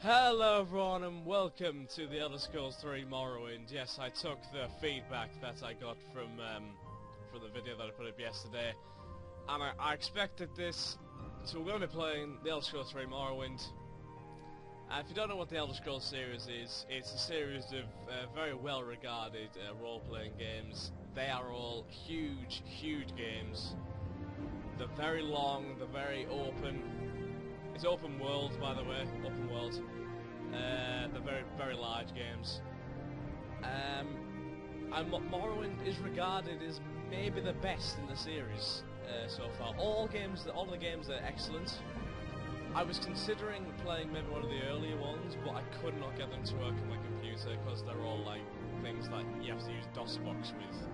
Hello everyone and welcome to the Elder Scrolls 3 Morrowind. Yes, I took the feedback that I got from the video that I put up yesterday, and I expected this. So we're going to be playing the Elder Scrolls 3 Morrowind. And if you don't know what the Elder Scrolls series is, it's a series of very well regarded role-playing games. They are all huge games. They're very long, they're very open. It's open world, by the way, open world. They're very large games. And Morrowind is regarded as maybe the best in the series so far. All the games are excellent. I was considering playing maybe one of the earlier ones, but I could not get them to work on my computer because they're all like things that you have to use DOSBox with.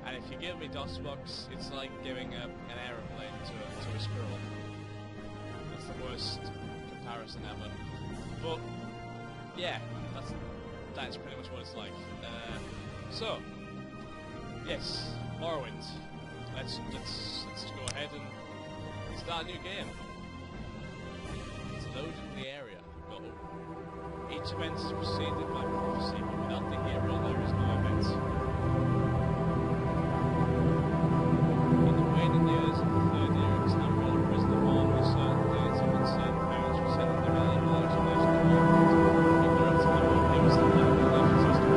And if you give me DOSBox, it's like giving an aeroplane to a squirrel. It's the worst comparison ever. But yeah, that's pretty much what it's like. So yes, Morrowind. Let's go ahead and start a new game. It's loaded in the area. Each event is preceded by prophecy, but without the hero there is no event. In the waning years of the third year of time, while a prisoner born with certain dates of uncertain periods were sent in the realm of large nation of Morrowind. Ignorance of the world, he was the man of the legends system.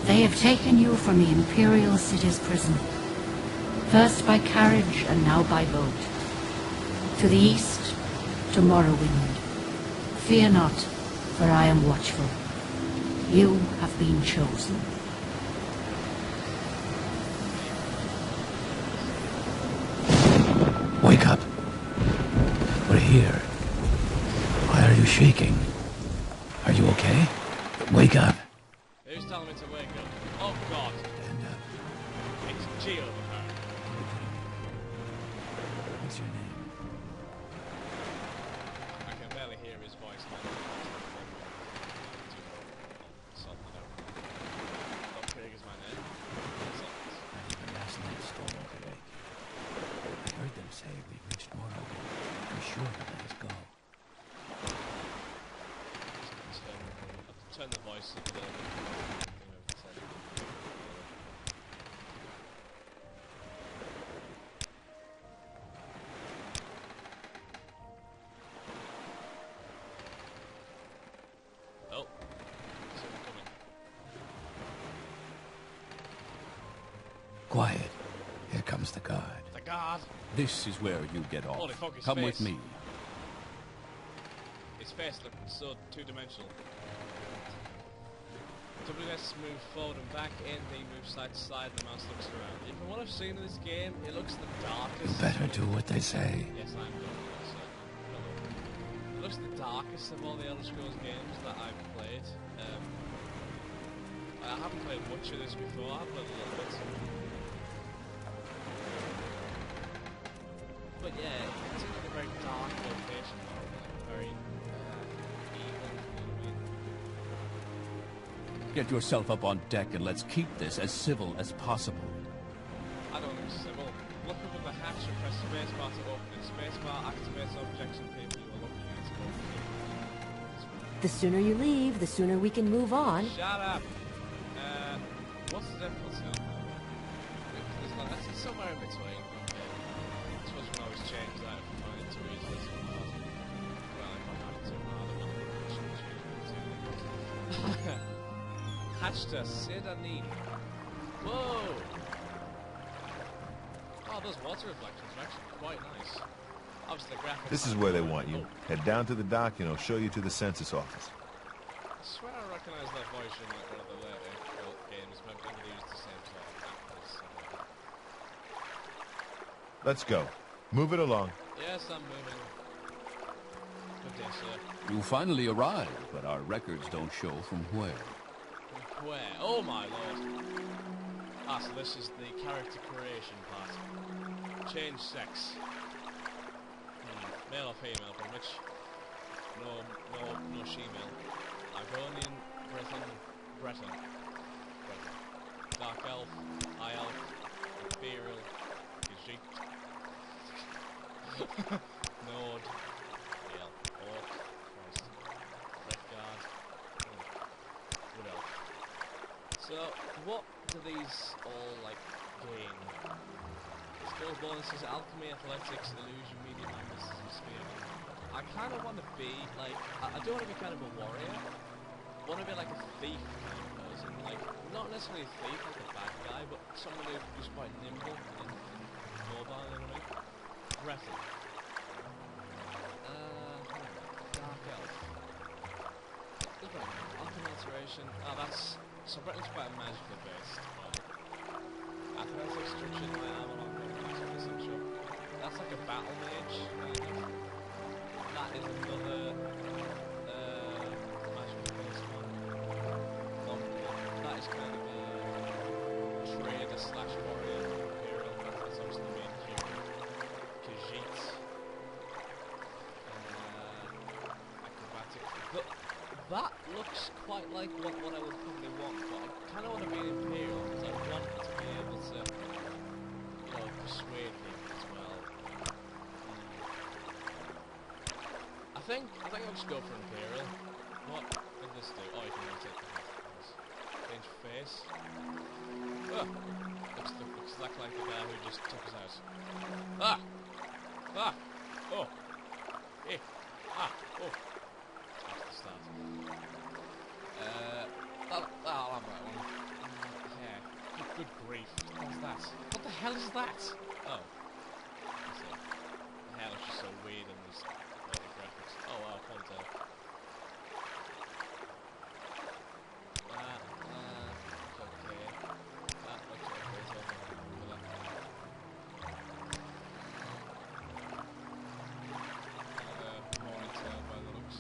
They have taken you from the Imperial City's prison, first by carriage and now by boat. To the east, to Morrowind. Fear not, for I am watchful. You have been chosen. Wake up. We're here. Why are you shaking? Are you okay? Wake up. Who's telling me to wake up? Oh God! Stand up. It's Geo the parrot. What's your name? I can barely hear his voice now. Dr. Craig is my name. Last night's storm today. I heard them say we reached Morrowind. I'm sure to let us go. Turn the voice of the thing over the top. Oh, someone coming. Quiet. Here comes the guard. The guard! This is where you get off. Holy fuck, his Come face. with me. His face looks so two-dimensional. WS moves forward and back, and he moves side to side, and the mouse looks around. And from what I've seen in this game, it looks the darkest. You better do what they say. Yes, I'm going to. It looks the darkest of all the Elder Scrolls games that I've played. I haven't played much of this before, I've played a little bit. But yeah, it seems like a very dark location, very evil, you know what I mean? Get yourself up on deck and let's keep this as civil as possible. I don't think it's civil. Look up at the hatch and press spacebar to open it. Spacebar activates objects and people you are looking at to open it. The sooner you leave, the sooner we can move on. Shut up! What's the difference now? It's somewhere in between. I suppose we can always change that if we find it too easy. Well, if I have to, I don't know. Hatch to Sedanin. Whoa! Oh, those water reflections are actually quite nice. Obviously, the graphics. This is where they want you. Head down to the dock and I'll show you to the census office. I swear I recognise that voice from like one of the later games, but I've never used the same sort of actors. Let's go. Move it along. Yes, I'm moving. Good day, sir. You finally arrived, but our records don't show from where. Where? Oh my lord. Ah, so this is the character creation part. Change sex. Male or female, pretty much. No she-male. Argonian, Breton. Dark Elf, High Elf, Imperial. Khajiit. Nord. Yale. Orc. Christ. Red Guard. What else? So, what do these all, like, gain? Skill bonuses, alchemy, athletics, illusion, medium, and mysticism, spearman. I kind of want to be, like, I do want to be kind of a warrior. I want to be like a thief kind of person. Like, not necessarily a thief, like a bad guy, but someone who's quite nimble and mobile, you know what I mean? Breathy. Dark elf. That's right. Alchemy alteration. Oh, that's... So Britain's quite magically based. Athletics, structure, my armor, essential. That's like a battle mage, kind of. That is another magical based one. That is kind of a trader slash warrior. Imperial, that's obviously the main human. Khajiit. Acrobatic. But that looks quite like what I would probably want, but I kind of want to be an Imperial because I want to be able to, you know, persuade people as well. I think I'll just go for Imperial. What did this do? Oh, you can rotate the head. Change face. Oh, looks exactly like the guy who just took his house. Ah! Ah! Oh! Eh! Ah! Oh! Start. I'll have that one. Yeah. Good grief. What's that? What the hell is that? Oh. I see. The hair looks just so weird in these graphics. Oh wow, ponytail. Looks okay. That looks okay as well. Ponytail by the looks.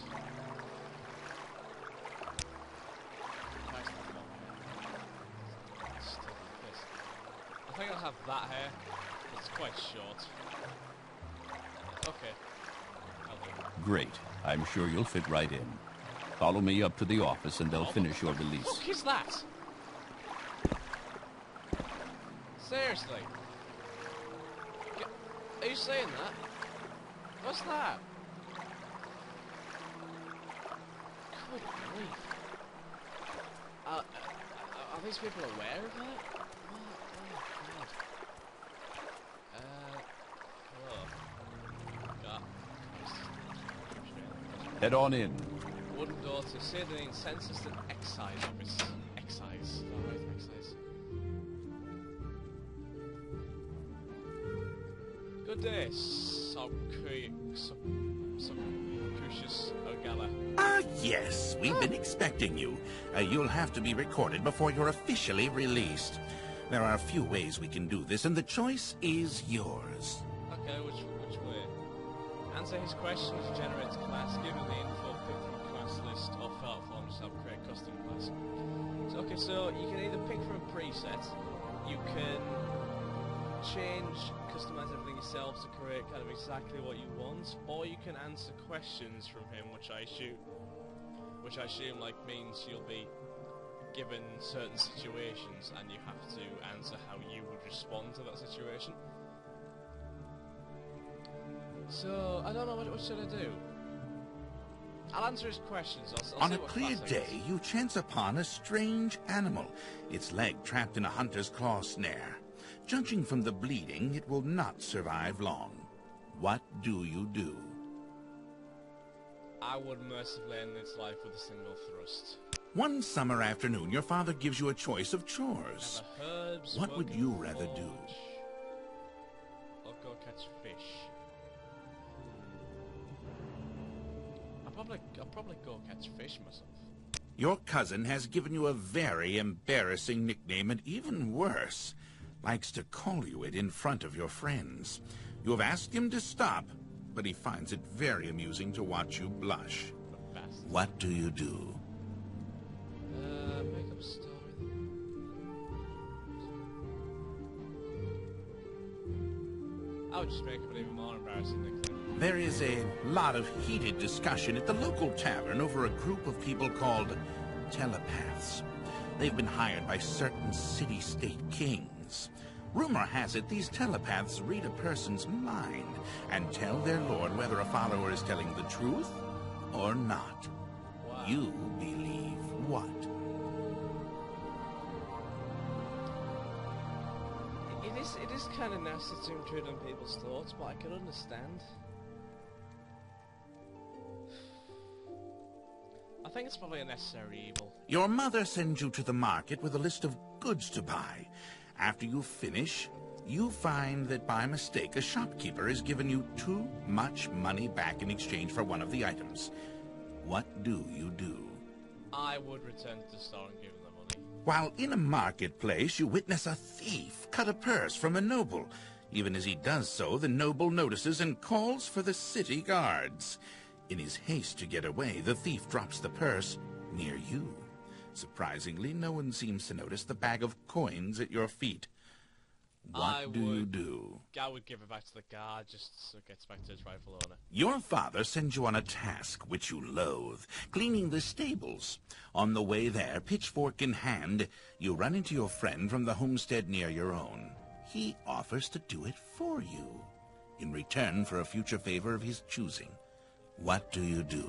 I think I'll have that hair. It's quite short. Okay. I'll do. Great. I'm sure you'll fit right in. Follow me up to the office and they'll finish your release. What the fuck is that? Seriously? Are you saying that? What's that? Good grief. Are these people aware of that? Head on in. Wooden door to Sydney Census and Excise Office. Excise. Alright, excise. Good day, Crucius Ogala. Ah, yes, we've been expecting you. You'll have to be recorded before you're officially released. There are a few ways we can do this, and the choice is yours. Okay, which way? Answer his questions, generate class, give him the info, pick from class list, or fill out forms to help create custom class. So, okay, so you can either pick from a preset, you can customize everything yourself to create kind of exactly what you want, or you can answer questions from him, which I assume like means you'll be given certain situations and you have to answer how you would respond to that situation. So, I don't know, what should I do? I'll answer his questions. I'll On see a what clear class I day, you chance upon a strange animal, its leg trapped in a hunter's claw snare. Judging from the bleeding, it will not survive long. What do you do? I would mercifully end its life with a single thrust. One summer afternoon, your father gives you a choice of chores. Herbs, What would you rather do? I'll go catch fish. I'll probably go catch fish myself. Your cousin has given you a very embarrassing nickname, and even worse, likes to call you it in front of your friends. You have asked him to stop, but he finds it very amusing to watch you blush. What do you do? Make up a story. I would just make up an even more embarrassing nickname. There is a lot of heated discussion at the local tavern over a group of people called telepaths. They've been hired by certain city-state kings. Rumor has it these telepaths read a person's mind and tell their lord whether a follower is telling the truth or not. Wow. You believe what? It is kind of nasty to intrude on people's thoughts, but I can understand. I think it's probably a necessary evil. Your mother sends you to the market with a list of goods to buy. After you finish, you find that by mistake a shopkeeper has given you too much money back in exchange for one of the items. What do you do? I would return to the store and give them the money. While in a marketplace, you witness a thief cut a purse from a noble. Even as he does so, the noble notices and calls for the city guards. In his haste to get away, the thief drops the purse near you. Surprisingly, no one seems to notice the bag of coins at your feet. What do you do? I would give it back to the guard just so it gets back to its rightful owner. Your father sends you on a task which you loathe, cleaning the stables. On the way there, pitchfork in hand, you run into your friend from the homestead near your own. He offers to do it for you, in return for a future favor of his choosing. What do you do?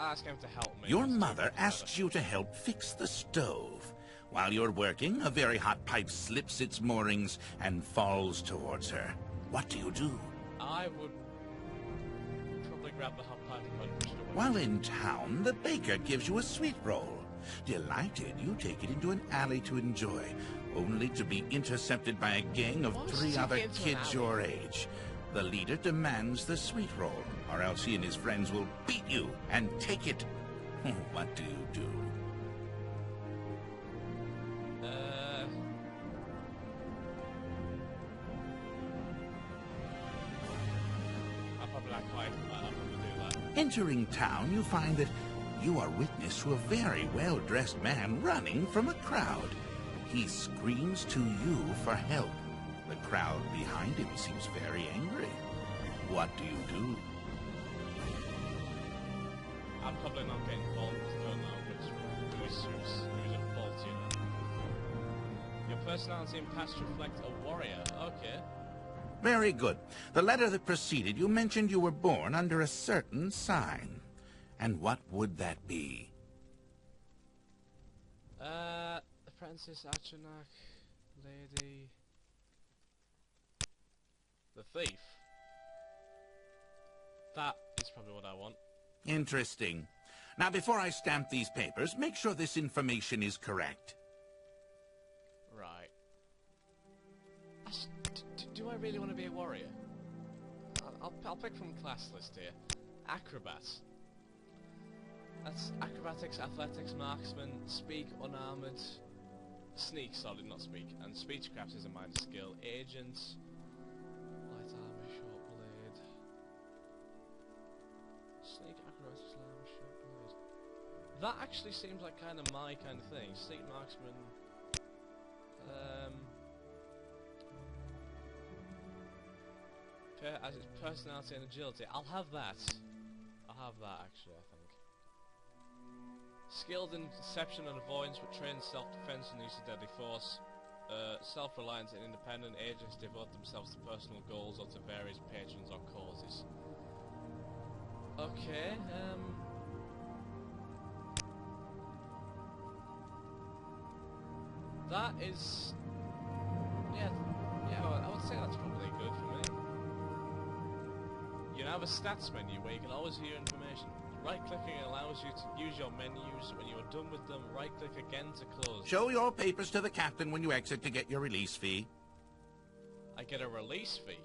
Ask him to help me. Your mother asks you to help fix the stove. While you're working, a very hot pipe slips its moorings and falls towards her. What do you do? I would probably grab the hot pipe and push it away. While in town, the baker gives you a sweet roll. Delighted, you take it into an alley to enjoy, only to be intercepted by a gang of 3 other kids your age. The leader demands the sweet roll, or else he and his friends will beat you and take it. What do you do? I'll probably not quite. I'll probably do that. Entering town, you find that you are witness to a very well-dressed man running from a crowd. He screams to you for help. The crowd behind him seems very angry. What do you do? I'm probably not getting involved because I don't know who's at fault, you know. Your personality and past reflect a warrior. Okay. Very good. The letter that preceded you mentioned you were born under a certain sign. And what would that be? Francis Achanak, lady... The thief. That is probably what I want. Interesting. Now, before I stamp these papers, make sure this information is correct. Right. Do I really want to be a warrior? I'll pick from class list here. Acrobat. That's acrobatics, athletics, marksman, speak, unarmored, sneak, sorry, not speak, and speechcraft is a minor skill. Agent, light armor, short blade, sneak, acrobatics, light armor, short blade. That actually seems like kind of my kind of thing. Sneak, marksman, as its personality and agility. I'll have that. I'll have that actually, I think. Skilled in deception and avoidance, but trained in self-defense and use of deadly force. Self-reliant and independent, agents devote themselves to personal goals or to various patrons or causes. Okay, that is... Yeah, I would say that's probably good for me. You have a stats menu where you can always hear information. Right-clicking allows you to use your menus. When you are done with them, right-click again to close. Show your papers to the captain when you exit to get your release fee. I get a release fee?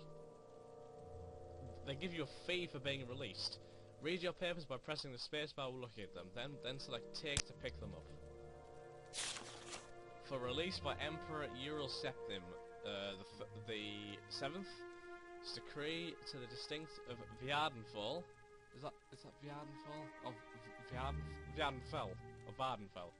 They give you a fee for being released. Read your papers by pressing the spacebar while looking at them, then select take to pick them up. For release by Emperor Ural Septim, the 7th, it's decree to the distinct of Vjardenfall. Is that Vjardenfall? Of Vjardenfell? Or Vardenfell?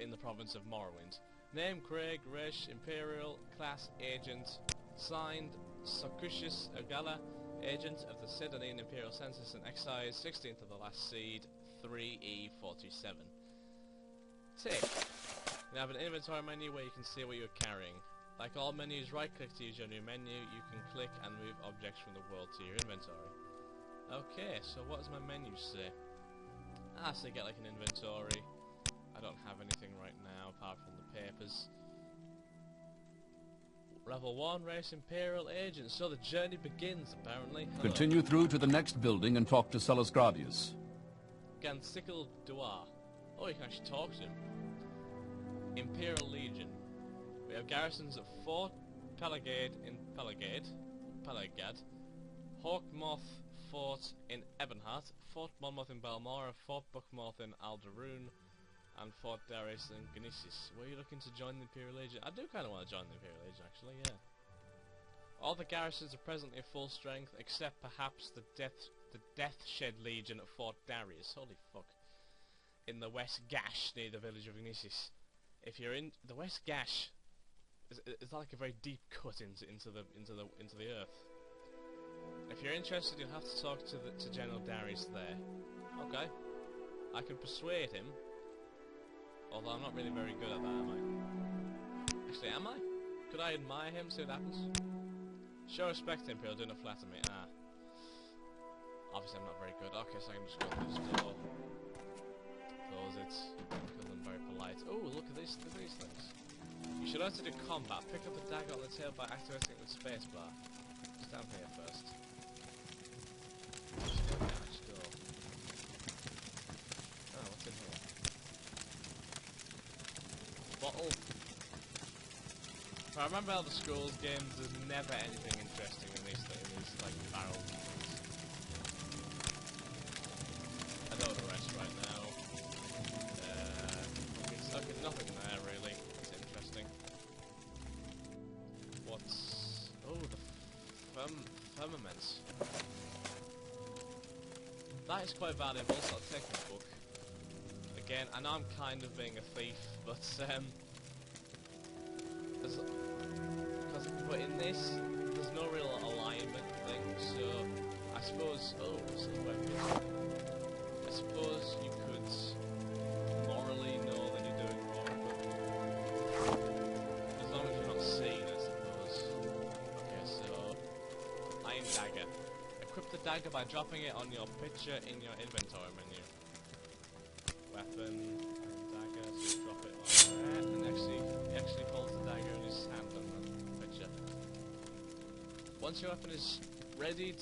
In the province of Morrowind. Name Craig, Resh, Imperial, class Agent, signed Socucius Ogala, Agent of the Sidonine Imperial Census and Excise, 16th of the last seed, 3E47. Tick. You have an inventory menu where you can see what you're carrying. Like all menus, right-click to use your new menu. You can click and move objects from the world to your inventory. Okay, so what does my menu say? So you get like an inventory. I don't have anything right now apart from the papers. Level 1, race Imperial Agent. So the journey begins, apparently. Hello. Continue through to the next building and talk to Celes Gravius. Gansical Duar. Oh, you can actually talk to him. Imperial Legion. We have garrisons at Fort Pelagade in Pelagad, Hawkmoth Fort in Ebonheart, Fort Monmouth in Balmora, Fort Buckmoth in Aldaroon, and Fort Darius in Gnesis. Were you looking to join the Imperial Legion? I do kind of want to join the Imperial Legion, actually, yeah. All the garrisons are presently at full strength, except perhaps the Deathshed Legion at Fort Darius. Holy fuck. In the West Gash, near the village of Gnesis. If you're in the West Gash, is that like a very deep cut into the earth? If you're interested, you'll have to talk to General Darius there. Okay, I can persuade him. Although I'm not really very good at that, am I? Actually, am I? Could I admire him, see what happens? Show respect to Imperial, do not flatter me. Obviously I'm not very good. Okay, so I can just go through this door. Close it. Because I'm very polite. Oh, look at these things. You should learn to do combat. Pick up the dagger on the tail by activating it with spacebar. Just down here first. Damage door. Oh, what's in here? Bottle. If I remember Elder Scrolls games, there's never anything interesting in these like barrel things. I don't want to rest right now. Okay, nothing there really. It's interesting. What's... oh, the firmaments. That is quite valuable, so I'll take the book. Again, I know I'm kind of being a thief, but but in this, there's no real alignment thing, so I suppose... oh, this is weapon. I suppose you could morally know that you're doing wrong, but as long as you're not seen, I suppose. Okay, so Iron Dagger. Equip the dagger by dropping it on your picture in your inventory menu. Weapon, Iron Dagger, so you drop it on there, and he actually holds the dagger in his hand on the picture. Once your weapon is ready,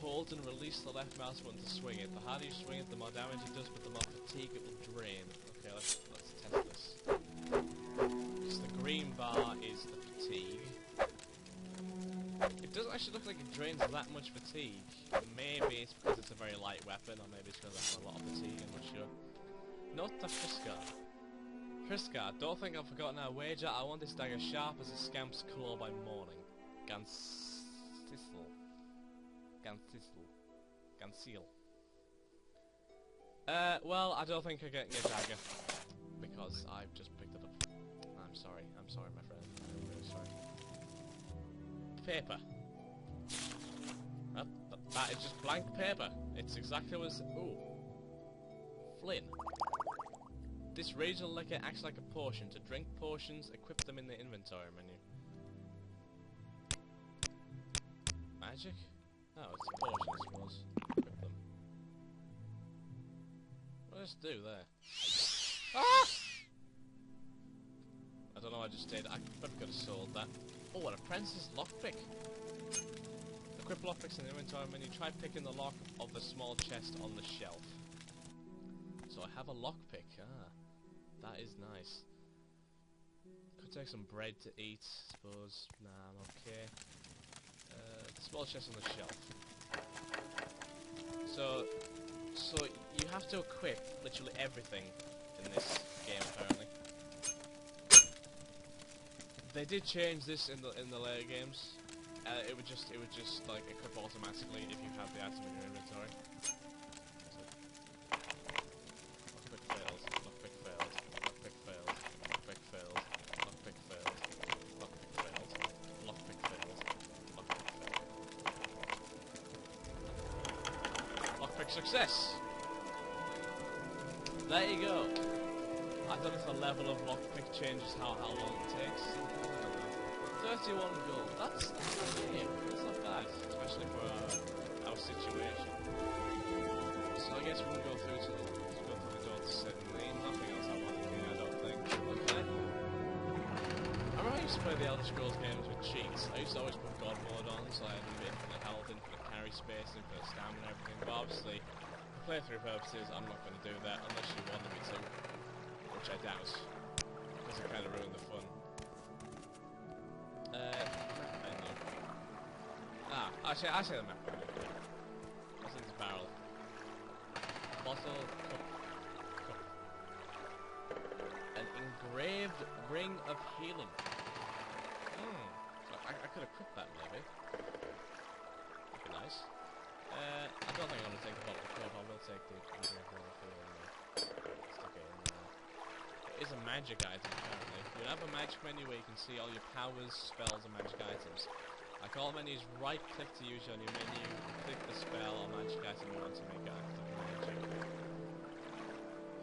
hold and release the left mouse button to swing it. The harder you swing it, the more damage it does, but the more fatigue it will drain. Okay, let's test this. Because the green bar is the fatigue. It doesn't actually look like it drains that much fatigue. Maybe it's because it's a very light weapon, or maybe it's because I have a lot of fatigue, I'm not sure. Note to Friska. Friska, don't think I've forgotten our wager. I want this dagger sharp as a scamp's claw by morning. Gansil. Well, I don't think I'm getting a dagger. Because I've just picked it up. I'm sorry, my friend. I'm really sorry. Paper. That is just blank paper. It's exactly what it's... ooh. Flynn. This regional liquor acts like a potion. To drink potions, equip them in the inventory menu. Magic? Oh, it's a potion, I suppose. Equip them. What does it do there? Ah! I don't know what I just did. I probably could have sold that. Oh, an apprentice's lockpick. Equip lockpicks in the inventory menu. Try picking the lock of the small chest on the shelf. So I have a lockpick. Ah, that is nice. Could take some bread to eat, suppose. Nah, I'm okay. Small chest on the shelf. So you have to equip literally everything in this game, apparently. They did change this in the later games. It would just like equip automatically if you have the item in your inventory. Lockpick failed. Lockpick failed. Lockpick failed. Lockpick failed. Lockpick failed. Lockpick failed. Lockpick failed. Lockpick failed. Quick success! There you go. I don't know if the level of lockpick changes how long it takes. 31 gold. That's not bad. That's not bad, especially for our situation. So I guess we'll go through to the door to 7 lane. Nothing else I want to do, I don't think. Okay. I remember I used to play the Elder Scrolls games with cheats. I used to always put God mode on, so I had infinite health, infinite carry space, infinite stamina and everything. But obviously, for playthrough purposes, I'm not going to do that unless you wanted me to. Which I doubt. Because it kind of ruined the fun. I say the map. What's in this barrel? Bottle, cup. An engraved ring of healing. So I could equip that maybe. That'd be nice. I don't think I'm going to take the bottle of cup. I will take the engraved ring of healing. Stick it in there. It is a magic item apparently. You have a magic menu where you can see all your powers, spells, and magic items. Like all menus, right click to use on your menu, click the spell or magic item you want to make active magic.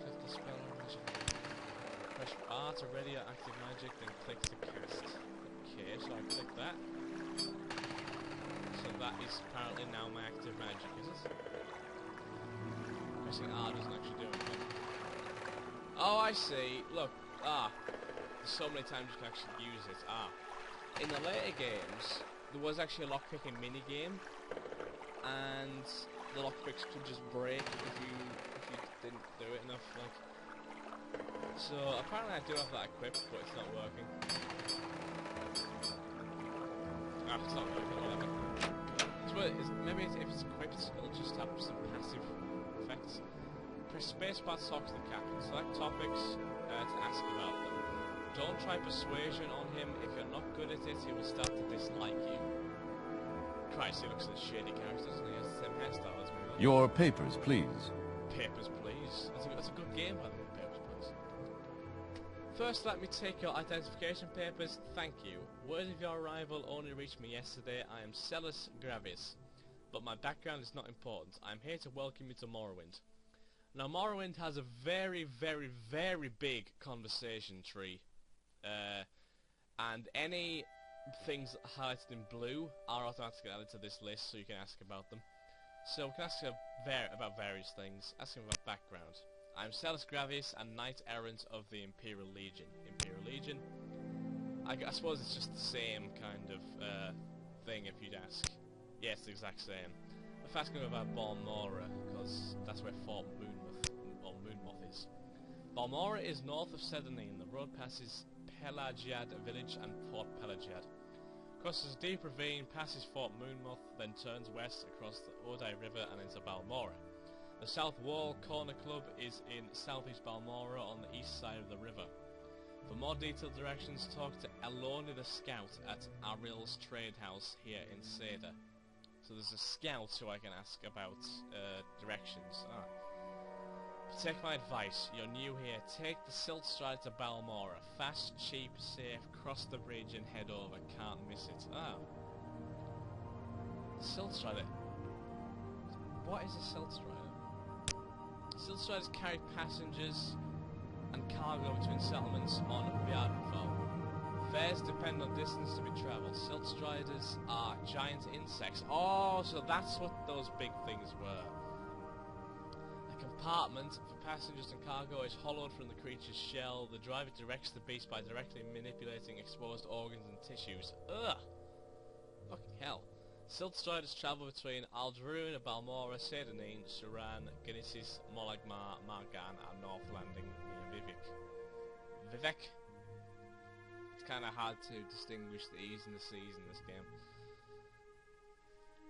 Click the spell or magic. Press R to ready your active magic, then click to cast. Okay, so I click that. So that is apparently now my active magic, is it? Pressing R doesn't actually do anything. Oh, I see. Look, there's so many times you can actually use it. In the later games, there was actually a lockpicking mini-game, and the lockpicks could just break if you didn't do it enough, like. So, apparently I do have that equipped, but it's not working. It's not working, whatever. So, maybe if it's equipped, it'll just have some passive effects. Press spacebar to talk to the captain. Select topics to ask about them. Don't try persuasion on him. If you're not good at it, he will start to dislike you. Christ, he looks like a shady character, doesn't he? He has the same hairstyle as me. Your papers, please. Papers, please. That's a good game, by the way. Papers, please. First, let me take your identification papers. Thank you. Word of your arrival only reached me yesterday. I am Celis Gravis, but my background is not important. I am here to welcome you to Morrowind. Now, Morrowind has a very, very, very big conversation tree. And any things highlighted in blue are automatically added to this list, so you can ask about them. So we can ask about various things. Ask him about background. I'm Celis Gravis, a knight errant of the Imperial Legion. Imperial Legion? I suppose it's just the same kind of thing if you'd ask. Yeah, it's the exact same. If I ask him about Balmora, because that's where Fort Moonmoth is. Balmora is north of Sedanine. The road passes Pelagiad village and Port Pelagiad. Crosses a deep ravine, passes Fort Moonmoth, then turns west across the Odai River and into Balmora. The South Wall Corner Club is in southeast Balmora on the east side of the river. For more detailed directions, talk to Eloni the Scout at Aril's Trade House here in Seda. So there's a scout who I can ask about directions. Take my advice, you're new here. Take the Silt Stride to Balmora. Fast, cheap, safe, cross the bridge and head over. Can't miss it. Silt Strider. What is a Silt Strider? Silt Striders carry passengers and cargo between settlements on Viadfall. Fares depend on distance to be travelled. Silt Striders are giant insects. Oh, so that's what those big things were. Compartment for passengers and cargo is hollowed from the creature's shell. The driver directs the beast by directly manipulating exposed organs and tissues. Ugh! Fucking hell. Silt Striders travel between Aldruin, Balmora, Sedanine, Suran, Genesis, Molagmar, Margan, and North Landing near Vivek. It's kind of hard to distinguish the E's and the C's in this game.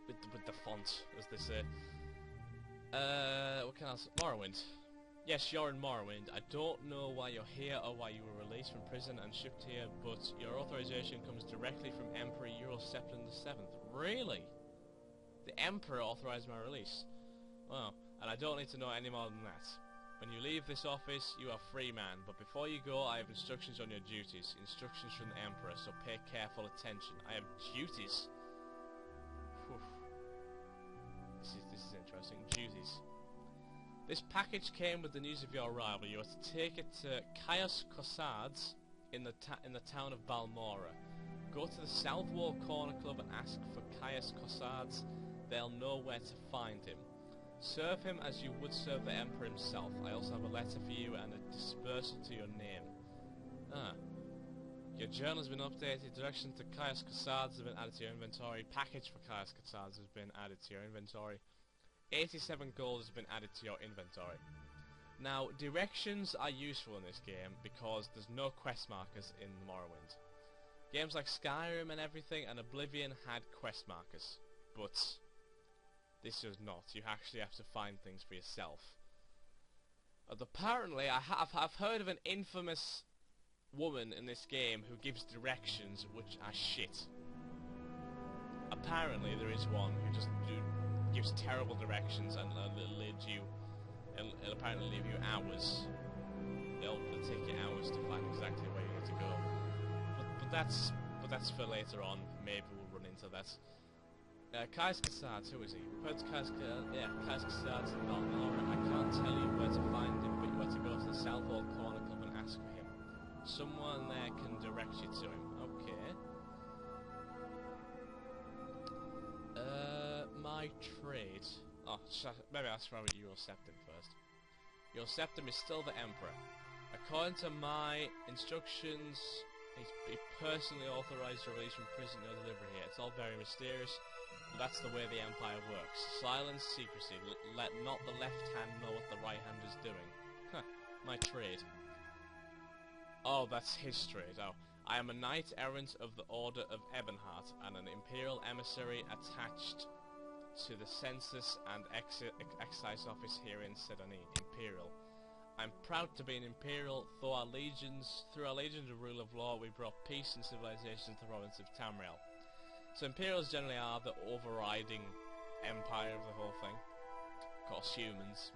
With the font, as they say. What can I say? Morrowind. Yes, you're in Morrowind. I don't know why you're here or why you were released from prison and shipped here, but your authorization comes directly from Emperor Eurosepton VII. Really? The Emperor authorized my release? Wow. And I don't need to know any more than that. When you leave this office, you are free man, but before you go, I have instructions on your duties. Instructions from the Emperor, so pay careful attention. I have duties? Whew. This is interesting. Duties. cities. This package came with the news of your arrival. You are to take it to Caius Cossards in the town of Balmora. Go to the South Wall Corner Club and ask for Caius Cossards. They'll know where to find him. Serve him as you would serve the Emperor himself. I also have a letter for you and a dispersal to your name. Your journal has been updated. Directions to Caius Cossards have been added to your inventory. Package for Caius Cossards has been added to your inventory. 87 gold has been added to your inventory. Now, directions are useful in this game because there's no quest markers in Morrowind. Games like Skyrim and everything and Oblivion had quest markers, but this does not. You actually have to find things for yourself. Apparently, I've heard of an infamous woman in this game who gives directions which are shit. Apparently, there is one who just gives terrible directions and it'll apparently leave you hours. It'll take you hours to find exactly where you need to go. But that's for later on. Maybe we'll run into that. Caius Cossards, who is he? Caius Cossards in Balmora. I can't tell you where to find him, but you have to go to the South Hall Corner Club and ask for him. Someone there can direct you to him. Okay. My trade. Oh, maybe I'll ask about your septum first. Your septum is still the Emperor. According to my instructions, he personally authorized your release from prison, no delivery here. It's all very mysterious, but that's the way the Empire works. Silence, secrecy. Let not the left hand know what the right hand is doing. Huh. My trade. Oh, that's his trade. Oh. I am a knight-errant of the Order of Ebonheart and an Imperial emissary attached to the Census and Excise Office here in Sedanine. Imperial. I'm proud to be an Imperial. Through our legions of rule of law, we brought peace and civilization to the province of Tamriel. So Imperials generally are the overriding empire of the whole thing. Of course, humans.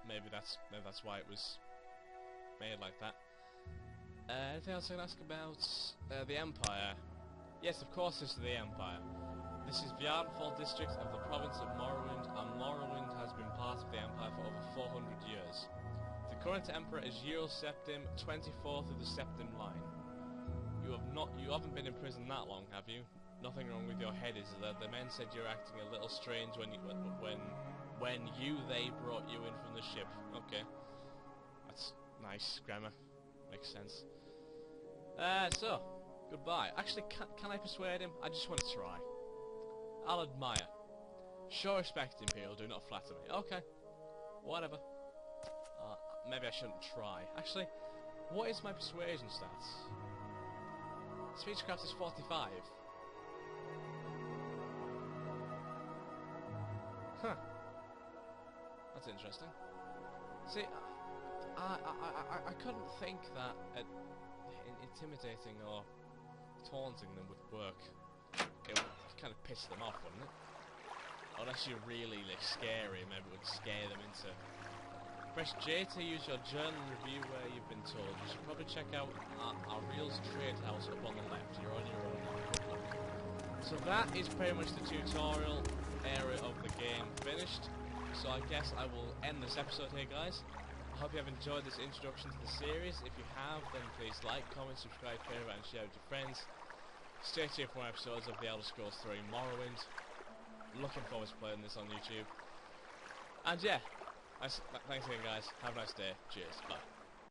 Maybe that's why it was made like that. Anything else I can ask about? The Empire. Yes, of course this is the Empire. This is Vjardenfall district of the province of Morrowind, and Morrowind has been part of the Empire for over 400 years. The current Emperor is Earl Septim, 24th of the Septim line. You haven't been in prison that long, have you? Nothing wrong with your head, is there? The men said you're acting a little strange when they brought you in from the ship. Okay. That's nice grammar. Makes sense. So, goodbye. Actually, can I persuade him? I just want to try. I'll admire. Show respect, Imperial, do not flatter me. Okay. Whatever. Maybe I shouldn't try. Actually, what is my persuasion stats? Speechcraft is 45. Huh. That's interesting. See, I couldn't think that intimidating or taunting them would work. It would kind of piss them off, wouldn't it? Unless you're really scary, maybe it would scare them into... Press J to use your journal review where you've been told. You should probably check out our Reels Trade House up on the left. You're on your own now. So that is pretty much the tutorial area of the game finished. So I guess I will end this episode here, guys. I hope you have enjoyed this introduction to the series. If you have, then please like, comment, subscribe, favorite, and share with your friends. Stay tuned for more episodes of The Elder Scrolls 3 Morrowind. Looking forward to playing this on YouTube. And yeah, thanks again, guys. Have a nice day. Cheers. Bye.